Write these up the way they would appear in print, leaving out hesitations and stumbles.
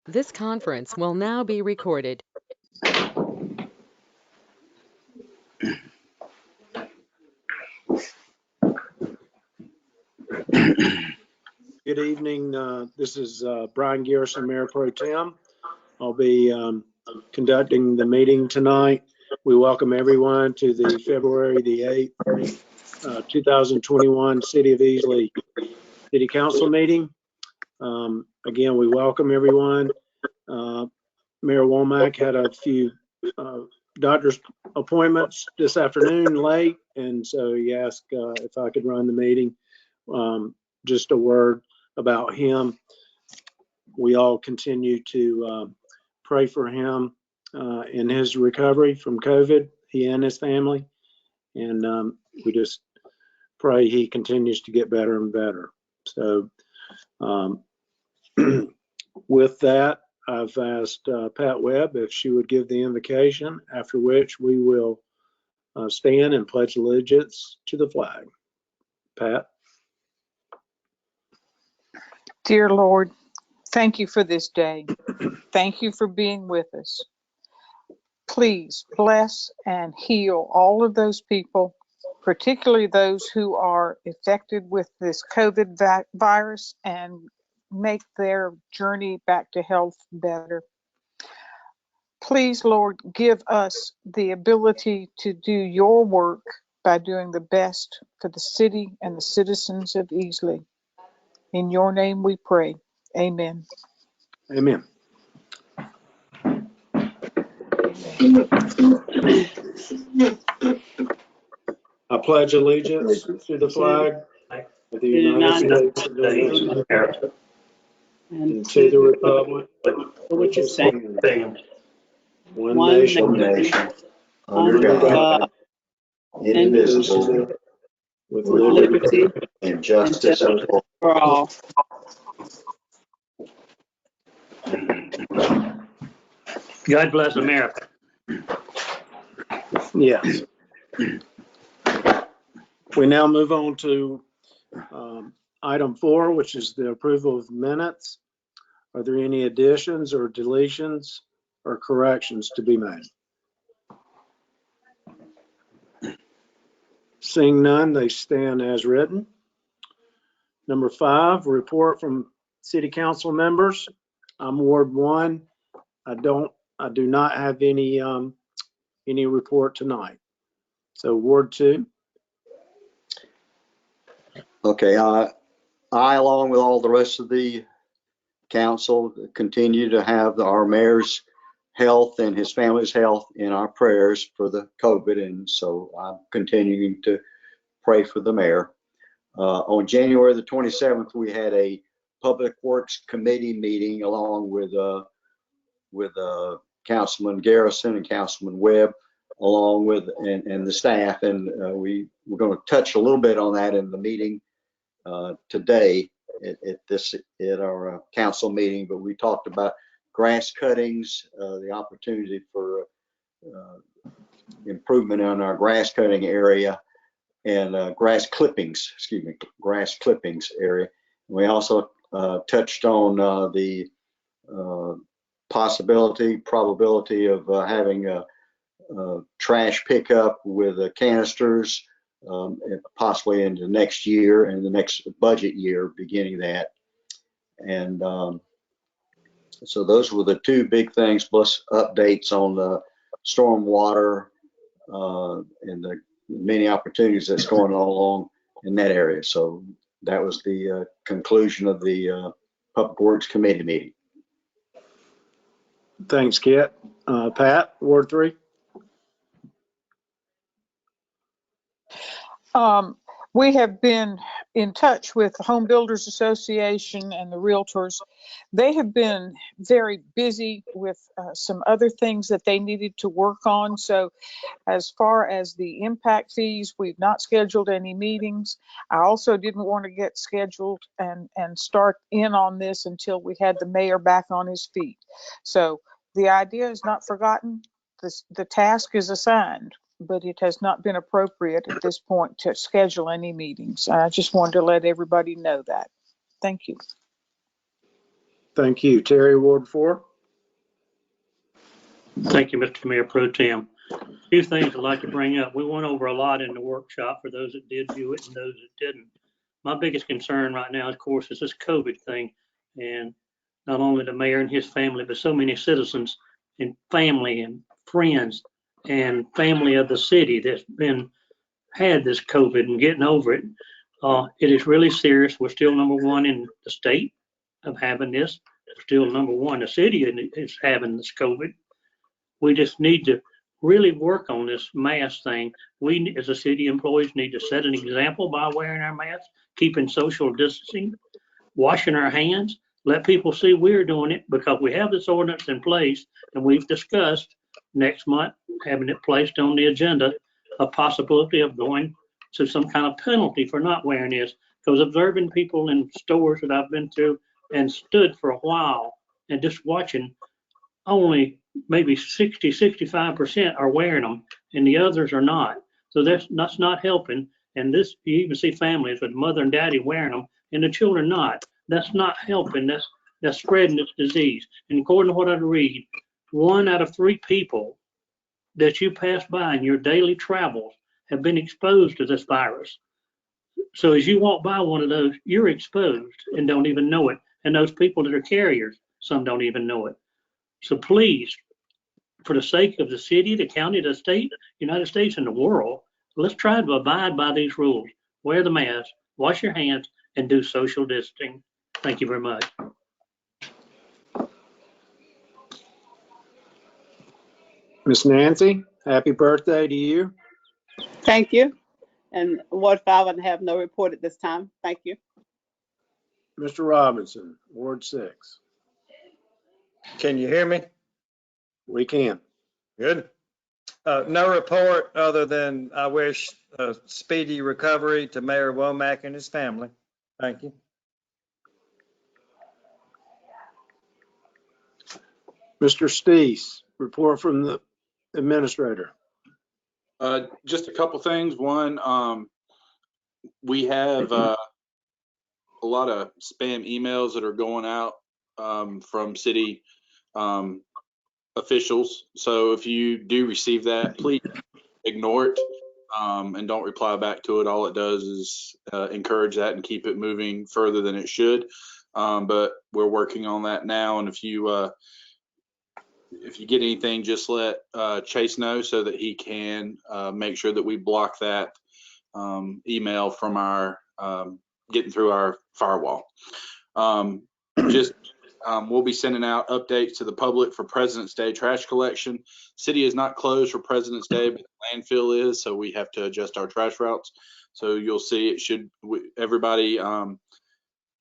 This conference will now be recorded. Good evening. This is Brian Garrison, Mayor Pro Tem. I'll be conducting the meeting tonight. We welcome everyone to the February the 8th, 2021 City of Easley City Council meeting. Again, we welcome everyone. Mayor Womack had a few doctor's appointments this afternoon late, and so he asked if I could run the meeting. Just a word about him. We all continue to pray for him in his recovery from COVID, he and his family. And we just pray he continues to get better and better. So with that, I've asked Pat Webb if she would give the invocation, after which we will stand and pledge allegiance to the flag. Pat. Dear Lord, thank you for this day. Thank you for being with us. Please bless and heal all of those people, particularly those who are affected with this COVID virus, and make their journey back to health better. Please, Lord, give us the ability to do your work by doing the best for the city and the citizens of Easley. In your name we pray. Amen. Amen. I pledge allegiance to the flag of the United States of America and to the republic for which it stands, one nation, under God, indivisible, with liberty and justice for all. God bless America. Yes. We now move on to item 4, which is the approval of minutes. Are there any additions or deletions or corrections to be made? Seeing none, they stand as written. Number 5, report from city council members. I'm Ward 1. I do not have any report tonight. So Ward 2. Okay, I along with all the rest of the council continue to have our mayor's health and his family's health in our prayers for the COVID, and so I'm continuing to pray for the mayor. On January the 27th, we had a Public Works Committee meeting along with Councilman Garrison and Councilman Webb, along with and the staff, and we're going to touch a little bit on that in the meeting today at our council meeting. But we talked about grass cuttings, the opportunity for improvement on our grass cutting area, and grass clippings area. We also touched on the probability of having a trash pickup with canisters, possibly into next year and the next budget year, beginning that. And so those were the two big things, plus updates on the stormwater and the many opportunities that's going on along in that area. So that was the conclusion of the Public Works Committee meeting. Thanks, Kit. Pat, Ward 3. We have been in touch with the Home Builders Association and the realtors. They have been very busy with some other things that they needed to work on. So as far as the impact fees, we've not scheduled any meetings. I also didn't want to get scheduled and start in on this until we had the mayor back on his feet. So the idea is not forgotten. The task is assigned, but it has not been appropriate at this point to schedule any meetings. I just wanted to let everybody know that. Thank you. Thank you. Terry, Ward 4. Thank you, Mr. Mayor Pro Tem. A few things I'd like to bring up. We went over a lot in the workshop for those that did view it and those that didn't. My biggest concern right now, of course, is this COVID thing. And not only the mayor and his family, but so many citizens and family and friends and family of the city that's had this COVID and getting over it. It is really serious. We're still number one in the state of having this. We're still number one. The city is having this COVID. We just need to really work on this mask thing. We, as a city employees, need to set an example by wearing our masks, keeping social distancing, washing our hands. Let people see we're doing it, because we have this ordinance in place, and we've discussed next month having it placed on the agenda, a possibility of going to some kind of penalty for not wearing this. Because observing people in stores that I've been to and stood for a while and just watching, only maybe 60-65% are wearing them, and the others are not. So that's not helping. And this, you even see families with mother and daddy wearing them and the children not. That's not helping. That's spreading this disease. And according to what I read, 1 out of 3 people that you pass by in your daily travels have been exposed to this virus. So as you walk by one of those, you're exposed and don't even know it. And those people that are carriers, some don't even know it. So please, for the sake of the city, the county, the state, United States, and the world, let's try to abide by these rules. Wear the mask, wash your hands, and do social distancing. Thank you very much. Miss Nancy, happy birthday to you. Thank you. And Ward 5, I have no report at this time. Thank you. Mr. Robinson, Ward 6. Can you hear me? We can. Good. No report other than I wish a speedy recovery to Mayor Womack and his family. Thank you. Mr. Stees, report from the administrator. Just a couple things. One, we have a lot of spam emails that are going out from city officials. So if you do receive that, please ignore it and don't reply back to it. All it does is encourage that and keep it moving further than it should. But we're working on that now. And if you get anything, just let Chase know so that he can make sure that we block that email from our getting through our firewall. We'll be sending out updates to the public for President's Day trash collection. City is not closed for President's Day, but the landfill is, so we have to adjust our trash routes. So you'll see everybody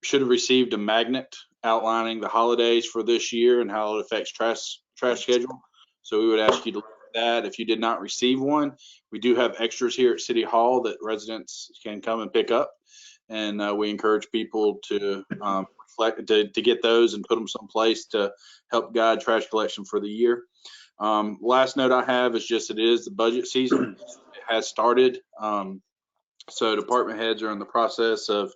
should have received a magnet outlining the holidays for this year and how it affects trash schedule. So we would ask you to look at that. If you did not receive one, we do have extras here at City Hall that residents can come and pick up. And we encourage people to get those and put them someplace to help guide trash collection for the year. Last note I have is just it is the budget season. It has started. So department heads are in the process of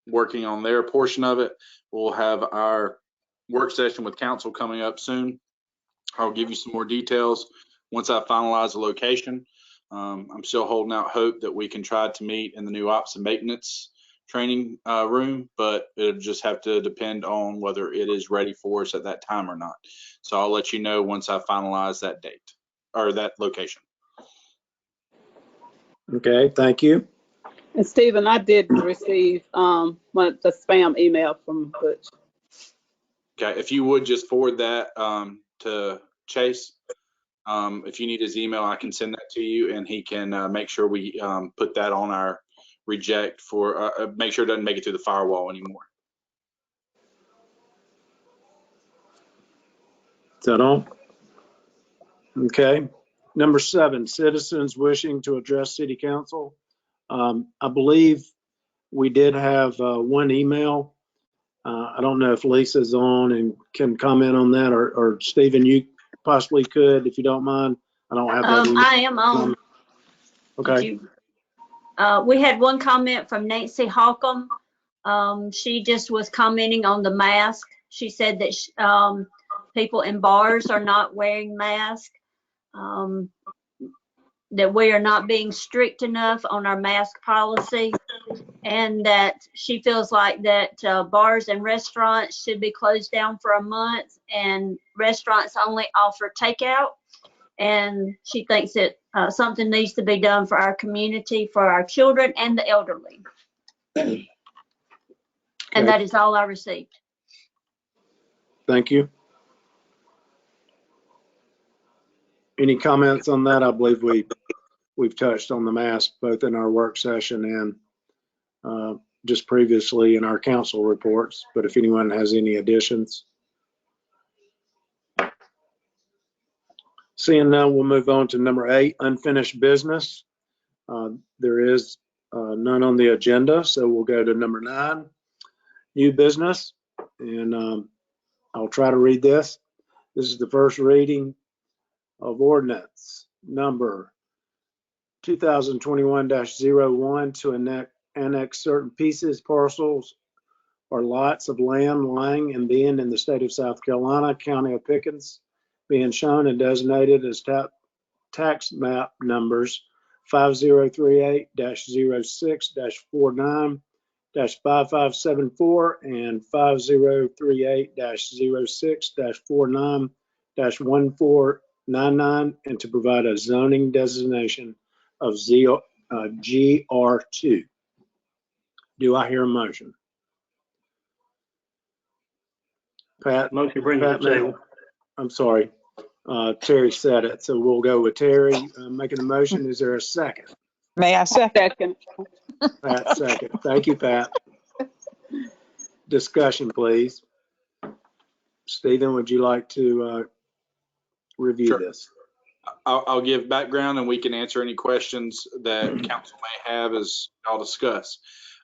working on their portion of it. We'll have our work session with council coming up soon. I'll give you some more details once I finalize the location. I'm still holding out hope that we can try to meet in the new ops and maintenance training room, but it'll just have to depend on whether it is ready for us at that time or not. So I'll let you know once I finalize that date or that location. Okay, thank you. And Stephen, I did receive the spam email from Butch. Okay, if you would just forward that to Chase. If you need his email, I can send that to you, and he can make sure we put that on our reject for make sure it doesn't make it through the firewall anymore. Is that all? Okay. Number 7, citizens wishing to address City Council. I believe we did have one email. I don't know if Lisa's on and can comment on that, or Stephen, you possibly could, if you don't mind. I don't have that email. I am on. Okay. We had one comment from Nancy Holcomb She just was commenting on the mask. She said that people in bars are not wearing masks, that we are not being strict enough on our mask policy, and that she feels like that bars and restaurants should be closed down for a month and restaurants only offer takeout. And she thinks that something needs to be done for our community, for our children and the elderly. And that is all I received. Thank you. Any comments on that? I believe we've touched on the mask both in our work session and just previously in our council reports, but if anyone has any additions. Seeing none, we'll move on to number 8, unfinished business. There is none on the agenda, so we'll go to number 9, new business. And I'll try to read this. This is the first reading of ordinance number 2021-01 to annex certain pieces, parcels, or lots of land lying and being in the state of South Carolina, county of Pickens, being shown and designated as tax map numbers 5038-06-49-5574 and 5038-06-49-1499, and to provide a zoning designation of GR2. Do I hear a motion? Pat? Motion to bring it to the table. I'm sorry. Terry said it, so we'll go with Terry making a motion. Is there a second? May I second? Second. Pat, second. Thank you, Pat. Discussion, please. Stephen, would you like to review Sure. this? I'll give background and we can answer any questions that council may have as I'll discuss.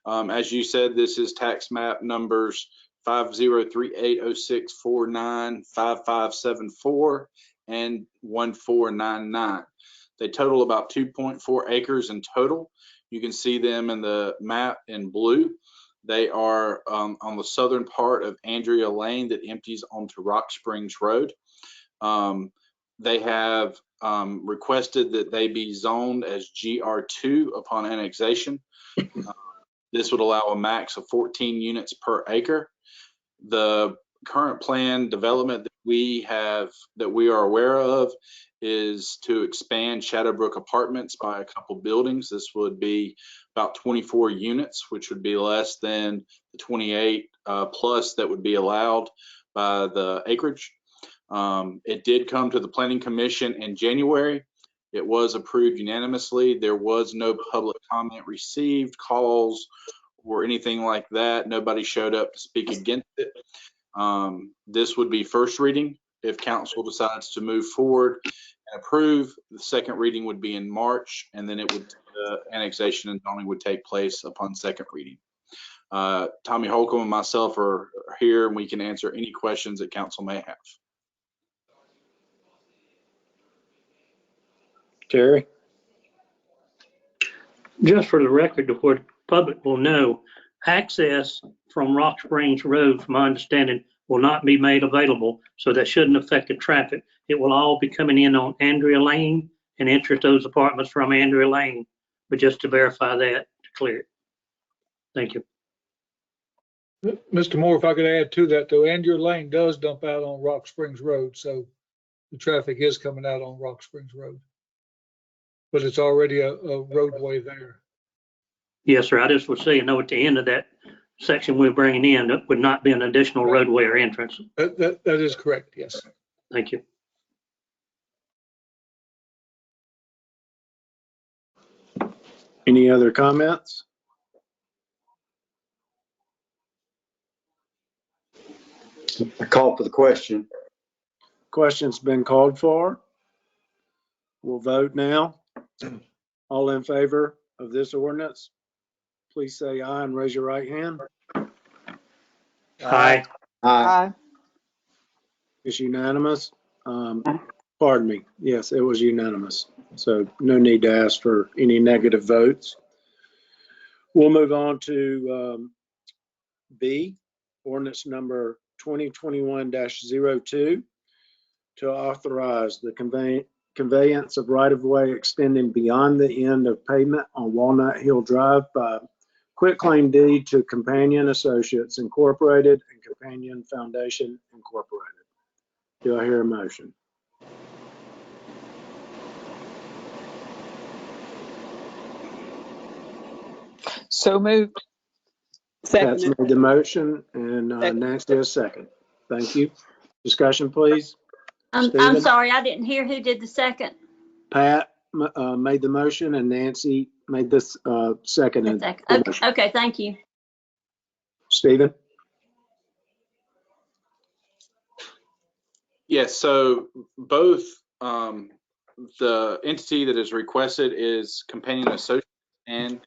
As you said, this is tax map numbers 5038-06-49, 5574, and 1499. They total about 2.4 acres in total. You can see them in the map in blue. They are on the southern part of Andrea Lane that empties onto Rock Springs Road. They have requested that they be zoned as GR2 upon annexation. This would allow a max of 14 units per acre. The current plan development that we are aware of is to expand Shadowbrook Apartments by a couple buildings. This would be about 24 units, which would be less than the 28 plus that would be allowed by the acreage. It did come to the Planning Commission in January. It was approved unanimously. There was no public comment received, calls, or anything like that. Nobody showed up to speak against it. This would be first reading. If council decides to move forward and approve, the second reading would be in March, and then annexation and zoning would take place upon second reading. Tommy Holcomb and myself are here, and we can answer any questions that council may have. Terry? Just for the record, the public will know, access from Rock Springs Road, from my understanding, will not be made available, so that shouldn't affect the traffic. It will all be coming in on Andrea Lane and enter those apartments from Andrea Lane. But just to verify that, to clear it. Thank you. Mr. Moore, if I could add to that, though, Andrea Lane does dump out on Rock Springs Road, so the traffic is coming out on Rock Springs Road. But it's already a roadway there. Yes, sir. I just was saying, no, at the end of that section we're bringing in, that would not be an additional roadway or entrance. That is correct, yes. Thank you. Any other comments? I call for the question. Question's been called for. We'll vote now. All in favor of this ordinance, please say aye and raise your right hand. Aye. Aye. It's unanimous. Pardon me. Yes, it was unanimous. So no need to ask for any negative votes. We'll move on to B, ordinance number 2021-02, to authorize the conveyance of right-of-way extending beyond the end of pavement on Walnut Hill Drive by quitclaim deed to Companion Associates Incorporated and Companion Foundation Incorporated. Do I hear a motion? So moved. Pat's Second. made the motion and Second. Nancy a second. Thank you. Discussion, please. I'm Stephen? sorry, I didn't hear who did the second. Pat made the motion and Nancy made this second. Okay, thank you. Stephen? Yes, so both the entity that is requested is Companion Associates and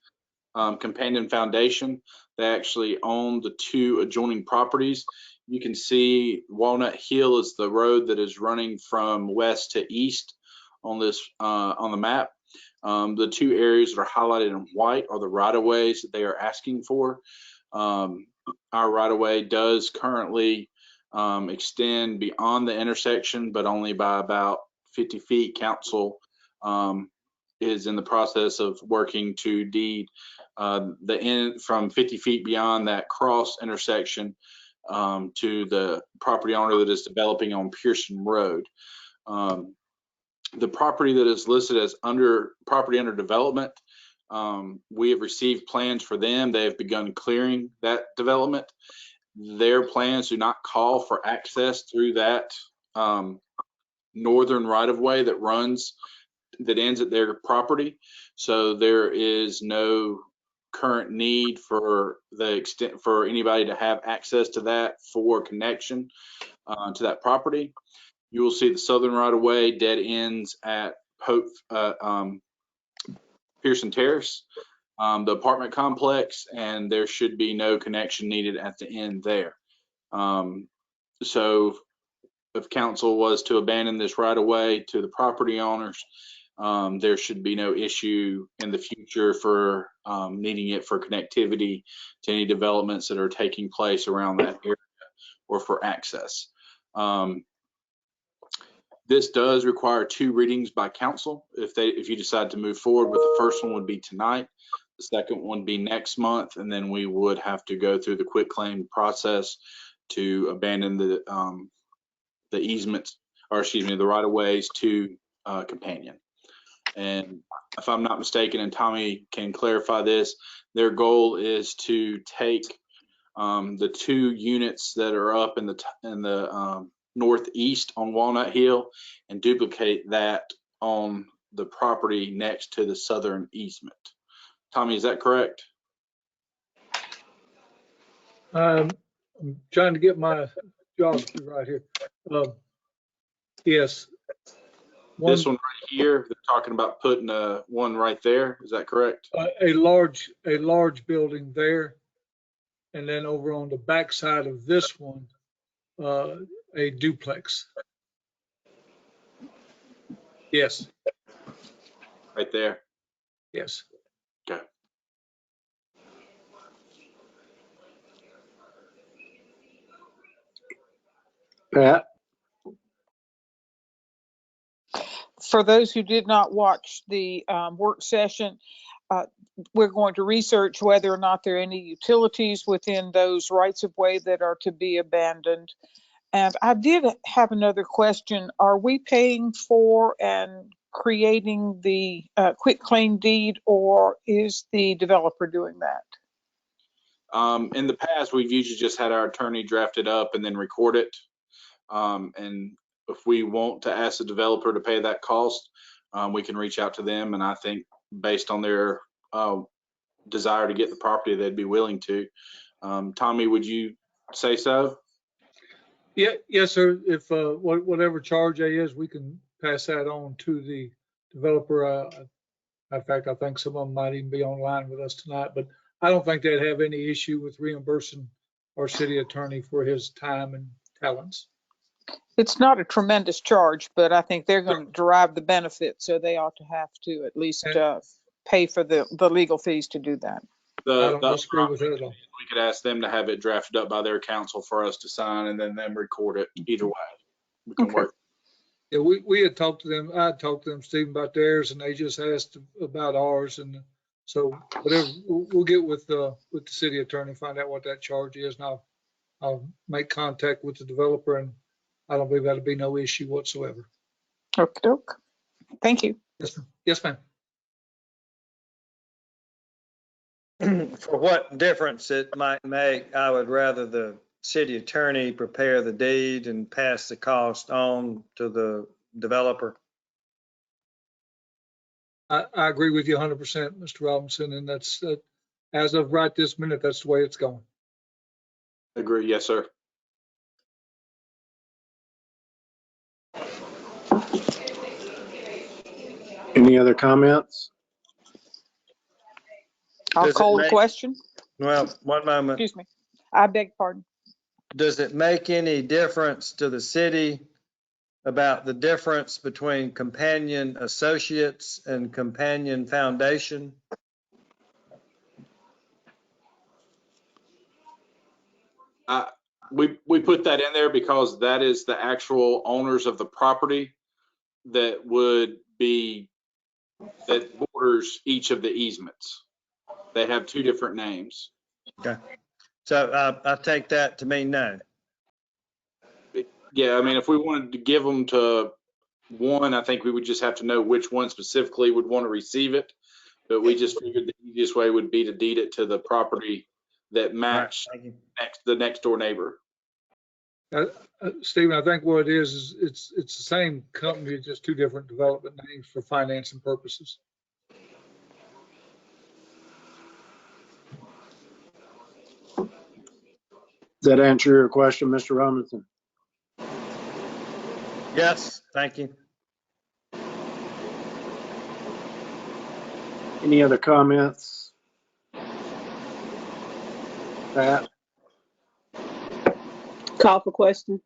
Companion Foundation. They actually own the two adjoining properties. You can see Walnut Hill is the road that is running from west to east on this on the map. The two areas that are highlighted in white are the right-of-ways that they are asking for. Our right-of-way does currently extend beyond the intersection, but only by about 50 feet. Council is in the process of working to deed the end from 50 feet beyond that cross intersection to the property owner that is developing on Pearson Road. The property that is listed as property under development, we have received plans for them. They have begun clearing that development. Their plans do not call for access through that northern right-of-way that ends at their property. So there is no current need for anybody to have access to that for connection to that property. You will see the southern right-of-way dead ends at Pearson Terrace, the apartment complex, and there should be no connection needed at the end there. So if council was to abandon this right-of-way to the property owners, there should be no issue in the future for needing it for connectivity to any developments that are taking place around that area or for access. This does require 2 readings by council. If you decide to move forward with the first one would be tonight, the second one would be next month, and then we would have to go through the quitclaim process to abandon the easements, or excuse me, the right-of-ways to Companion. And if I'm not mistaken, and Tommy can clarify this, their goal is to take the 2 units that are up in the northeast on Walnut Hill and duplicate that on the property next to the southern easement. Tommy, is that correct? I'm trying to get my geography right here. Yes. This one right here, they're talking about putting one right there. Is that correct? A large building there, and then over on the back side of this one, a duplex. Yes. Right there. Yes. Okay. Pat? For those who did not watch the work session, we're going to research whether or not there are any utilities within those rights of way that are to be abandoned. And I did have another question. Are we paying for and creating the quitclaim deed, or is the developer doing that? In the past, we've usually just had our attorney draft it up and then record it. And if we want to ask the developer to pay that cost, we can reach out to them. And I think based on their desire to get the property, they'd be willing to. Tommy, would you say so? Yeah, yes, sir. If whatever charge A is, we can pass that on to the developer. In fact, I think some of them might even be online with us tonight, but I don't think they'd have any issue with reimbursing our city attorney for his time and talents. It's not a tremendous charge, but I think they're going to derive the benefit, so they ought to have to at least pay for the legal fees to do that. I don't disagree with that at all. we could ask them to have it drafted up by their counsel for us to sign and then them record it. Either way, we can Okay. work. Yeah, we had talked to them, I had talked to them, Stephen, about theirs, and they just asked about ours, and so whatever, we'll get with the city attorney, find out what that charge is, and I'll make contact with the developer, and I don't believe that'll be no issue whatsoever. Okey-doke. Thank you. Yes, ma'am. For what difference it might make, I would rather the city attorney prepare the deed and pass the cost on to the developer. I agree with you 100%, Mr. Robinson, and that's, as of right this minute, that's the way it's going. Agree. Yes, sir. Any other comments? I'll Does it call the make- question. Well, one moment. Excuse me. I beg pardon. Does it make any difference to the city about the difference between Companion Associates and Companion Foundation? We put that in there because that is the actual owners of the property that borders each of the easements. They have two different names. Okay. So I take that to mean no. Yeah, I mean, if we wanted to give them to one, I think we would just have to know which one specifically would want to receive it. But we just figured the easiest way would be to deed it to the property that matched All right, thank you. the next door neighbor. Stephen, I think what it is it's the same company, just two different development names for financing purposes. Does that answer your question, Mr. Robinson? Yes, thank you. Any other comments? Pat? Call for question.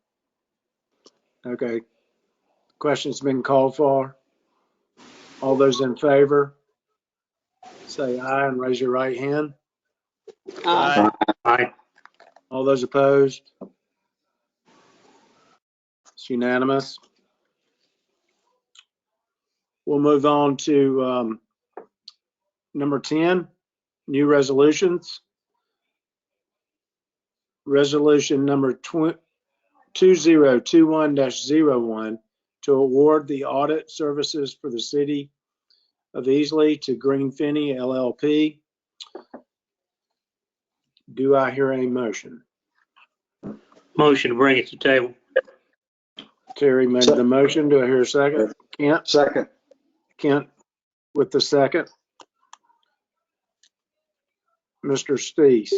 Okay. Question's been called for. All those in favor, say aye and raise your right hand. Aye. Aye. All those opposed? It's unanimous. We'll move on to number 10, new resolutions. Resolution number 2021-01 to award the audit services for the city of Easley to Green Finney LLP. Do I hear a motion? Motion to bring it to table. Terry made the motion. Do I hear a second? Kent? Second. Kent with the second. Mr. Stees?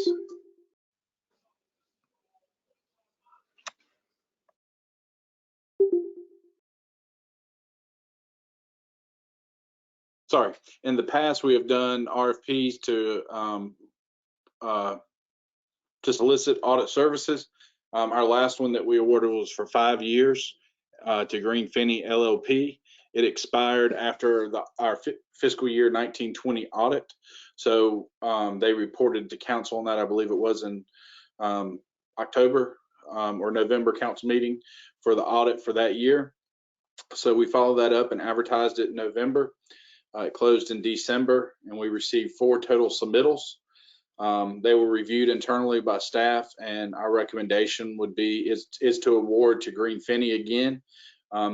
Sorry. In the past, we have done RFPs to solicit audit services. Our last one that we awarded was for 5 years to Green Finney LLP. It expired after our fiscal year 1920 audit. So they reported to council on that. I believe it was in October or November council meeting for the audit for that year. So we followed that up and advertised it in November. It closed in December, and we received 4 total submittals. They were reviewed internally by staff, and our recommendation would be is to award to Green Finney again.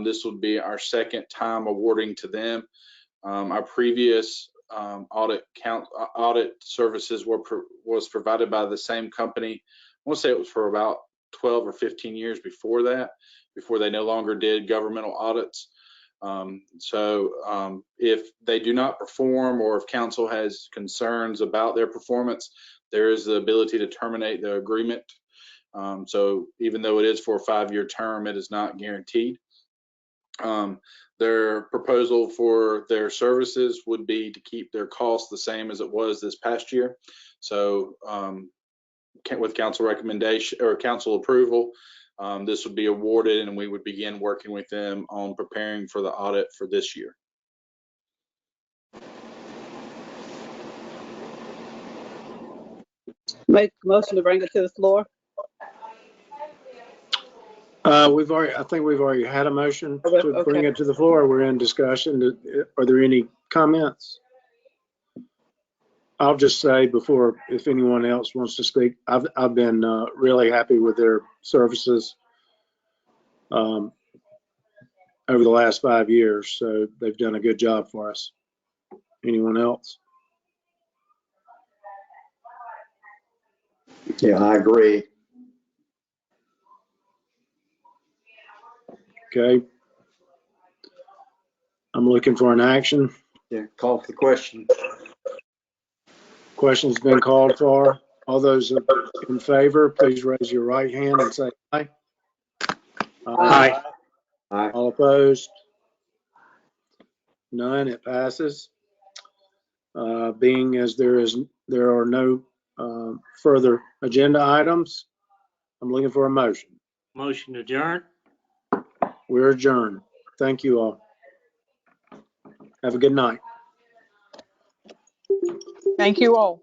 This would be our second time awarding to them. Our previous audit services was provided by the same company. I want to say it was for about 12 or 15 years before that, before they no longer did governmental audits. So if they do not perform, or if council has concerns about their performance, there is the ability to terminate the agreement. So even though it is for a 5-year term, it is not guaranteed. Their proposal for their services would be to keep their costs the same as it was this past year. So with council recommendation or council approval, this would be awarded, and we would begin working with them on preparing for the audit for this year. Make a motion to bring it to the floor. I think we've already had a motion to bring Okay. it to the floor. We're in discussion. Are there any comments? I'll just say before, if anyone else wants to speak, I've been really happy with their services over the last 5 years. So they've done a good job for us. Anyone else? Yeah, I agree. Okay. I'm looking for an action. Yeah, call for the question. Question's been called for. All those in favor, please raise your right hand and say aye. Aye. Aye. All opposed? None, it passes. Being as there are no further agenda items, I'm looking for a motion. Motion adjourned. We're adjourned. Thank you all. Have a good night. Thank you all.